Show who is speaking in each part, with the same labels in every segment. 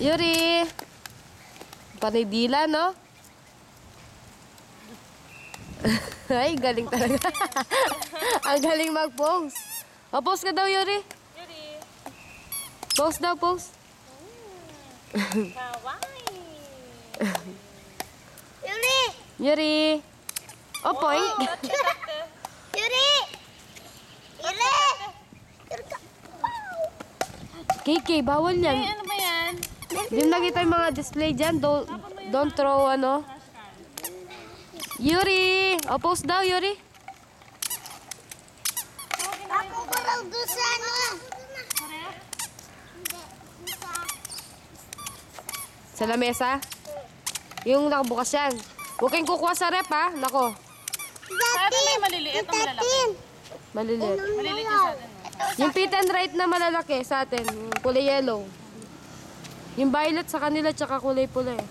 Speaker 1: Yuri! Panay dila, no? Ay, galing talaga. Ang galing mag-pose. O, pose ka daw, Yuri.
Speaker 2: Yuri.
Speaker 1: Pose daw, pose.
Speaker 2: Kawaii.
Speaker 3: Yuri!
Speaker 1: Yuri! O, point.
Speaker 3: Yuri! Yuri!
Speaker 1: KK, bawal
Speaker 2: Ay,
Speaker 1: yan.
Speaker 2: ano ba yan?
Speaker 1: Di mo nakita yung mga display dyan. Don't throw, ano. Yuri! O, pose daw, Yuri.
Speaker 3: Ako ko lang doon sa ano.
Speaker 1: Sa lamesa. Yung nakabukas yan. Huwag kayong kukuha sa rep, ha. Nako.
Speaker 2: Sa atin may maliliit o malalaki?
Speaker 1: Maliliit.
Speaker 2: Maliliit yung sa atin.
Speaker 1: Yung pit and right na malalaki sa atin. Yung kulay yellow. Yung violet sa kanila, tsaka kulay pula eh.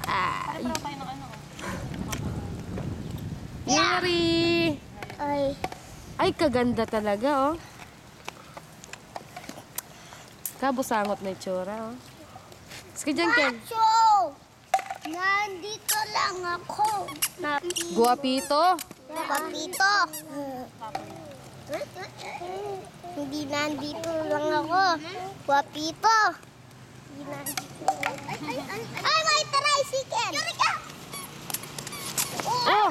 Speaker 1: Ah,
Speaker 2: Pero tayo ng ano.
Speaker 1: Yuri!
Speaker 3: Ay.
Speaker 1: Ay, kaganda talaga, oh. Kabusangot na itsura, oh. Sige dyan, Ken.
Speaker 3: Macho! Nandito lang ako.
Speaker 1: Guwapito.
Speaker 3: Papito. Hindi nandito lang ako. Guwapito. Hindi nandito lang. Ay, may tricycle! Yuri ka!
Speaker 1: Oh!